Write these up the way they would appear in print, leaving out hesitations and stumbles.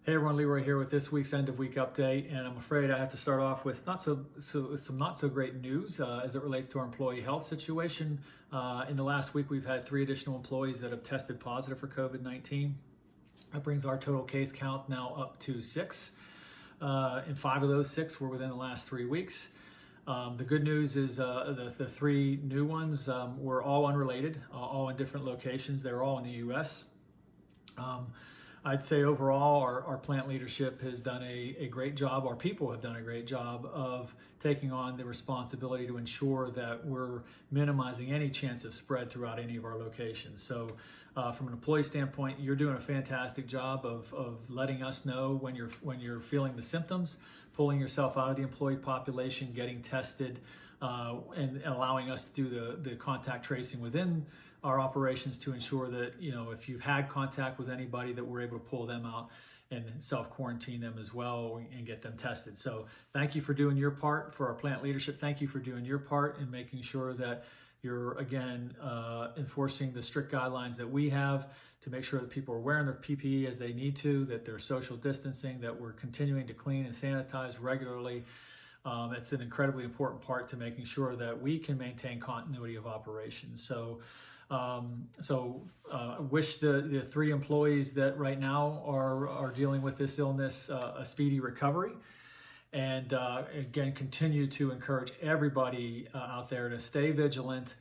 Hey everyone, Leroy here with this week's end of week update, and I'm afraid I have to start off with some not so great news as it relates to our employee health situation. In the last week, we've had 3 additional employees that have tested positive for COVID-19. That brings our total case count now up to 6. And 5 of those 6 were within the last 3 weeks. The good news is the 3 new ones were all unrelated, all in different locations. They're all in the U.S. I'd say overall our plant leadership has done a great job, our people have done a great job of taking on the responsibility to ensure that we're minimizing any chance of spread throughout any of our locations. So from an employee standpoint, you're doing a fantastic job of letting us know when you're feeling the symptoms, pulling yourself out of the employee population, getting tested, and allowing us to do the contact tracing within our operations to ensure that, if you've had contact with anybody, that we're able to pull them out and self-quarantine them as well and get them tested. So thank you for doing your part. For our plant leadership, thank you for doing your part in making sure that you're, again, enforcing the strict guidelines that we have to make sure that people are wearing their PPE as they need to, that they're social distancing, that we're continuing to clean and sanitize regularly. It's an incredibly important part to making sure that we can maintain continuity of operations. So wish the 3 employees that right now are dealing with this illness a speedy recovery. And again, continue to encourage everybody out there to stay vigilant,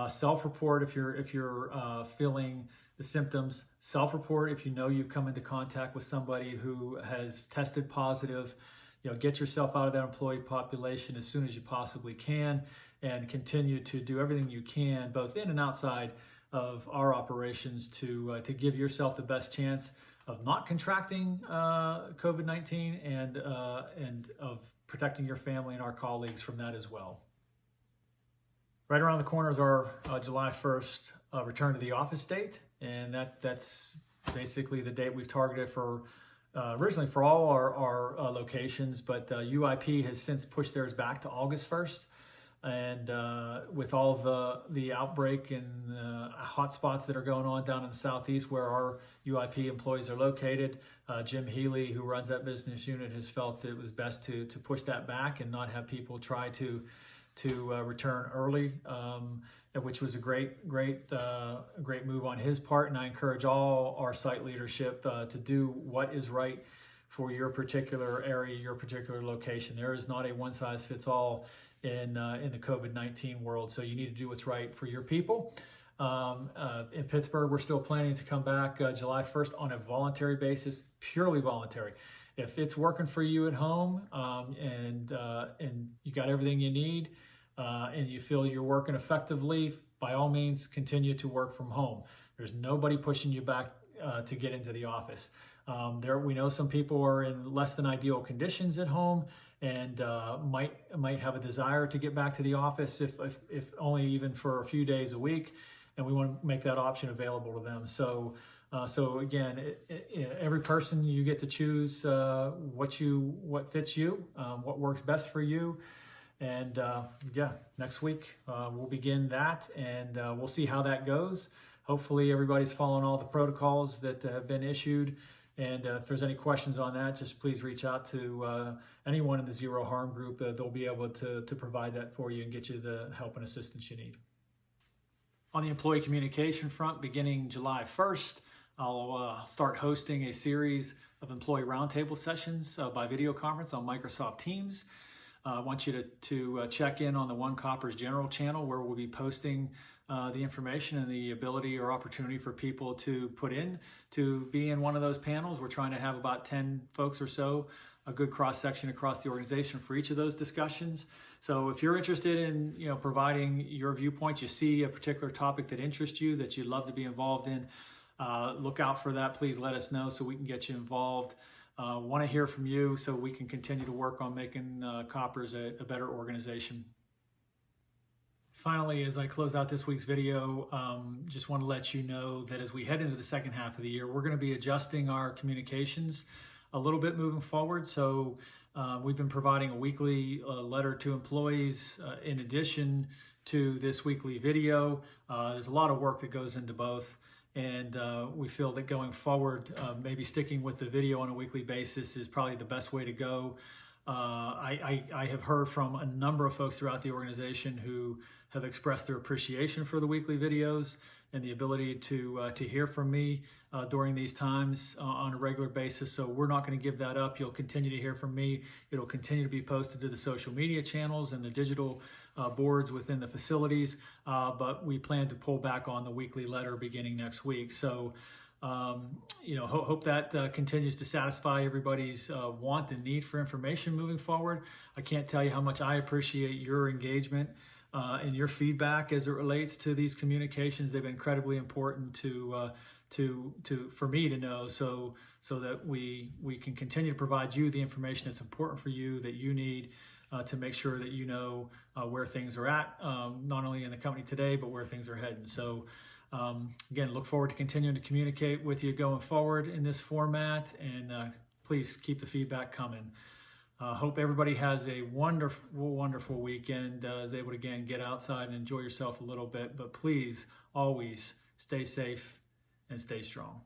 self-report if you're feeling the symptoms, self-report if you know you've come into contact with somebody who has tested positive. Get yourself out of that employee population as soon as you possibly can, and continue to do everything you can, both in and outside of our operations, to give yourself the best chance of not contracting COVID-19 and of protecting your family and our colleagues from that as well. Right around the corner is our July 1st return to the office date, and that's basically the date we've targeted for originally for all our locations, but UIP has since pushed theirs back to August 1st. And with all the outbreak and hot spots that are going on down in the Southeast where our UIP employees are located, Jim Healy, who runs that business unit, has felt it was best to push that back and not have people try to return early, which was a great move on his part. And I encourage all our site leadership to do what is right for your particular area, your particular location. There is not a one-size-fits-all in the COVID-19 world, so you need to do what's right for your people. In Pittsburgh, we're still planning to come back July 1st on a voluntary basis, purely voluntary. If it's working for you at home and you got everything you need and you feel you're working effectively, by all means, continue to work from home. There's nobody pushing you back to get into the office. We know some people are in less than ideal conditions at home and might have a desire to get back to the office if only even for a few days a week, and we want to make that option available to them. So again, every person, you get to choose what fits you, what works best for you. And next week we'll begin that, and we'll see how that goes. Hopefully everybody's following all the protocols that have been issued. And if there's any questions on that, just please reach out to anyone in the Zero Harm group. They'll be able to provide that for you and get you the help and assistance you need. On the employee communication front, beginning July 1st, I'll start hosting a series of employee roundtable sessions by video conference on Microsoft Teams. I want you to check in on the One Koppers General channel, where we'll be posting the information and the ability or opportunity for people to put in to be in one of those panels. We're trying to have about 10 folks or so, a good cross-section across the organization for each of those discussions. So if you're interested in providing your viewpoints, you see a particular topic that interests you, that you'd love to be involved in, look out for that. Please let us know so we can get you involved. Want to hear from you so we can continue to work on making Koppers a better organization. Finally, as I close out this week's video, just want to let you know that as we head into the second half of the year, we're going to be adjusting our communications a little bit moving forward. So we've been providing a weekly letter to employees in addition to this weekly video. There's a lot of work that goes into both, and we feel that going forward, maybe sticking with the video on a weekly basis is probably the best way to go. I have heard from a number of folks throughout the organization who have expressed their appreciation for the weekly videos and the ability to hear from me during these times on a regular basis. So we're not going to give that up. You'll continue to hear from me. It'll continue to be posted to the social media channels and the digital boards within the facilities, but we plan to pull back on the weekly letter beginning next week. So hope that continues to satisfy everybody's want and need for information moving forward. I can't tell you how much I appreciate your engagement and your feedback as it relates to these communications. They've been incredibly important for me to know, so that we can continue to provide you the information that's important for you, that you need to make sure that you know where things are at, not only in the company today, but where things are heading. So again, look forward to continuing to communicate with you going forward in this format, and please keep the feedback coming. Hope everybody has a wonderful weekend, is able to again get outside and enjoy yourself a little bit, but please always stay safe and stay strong.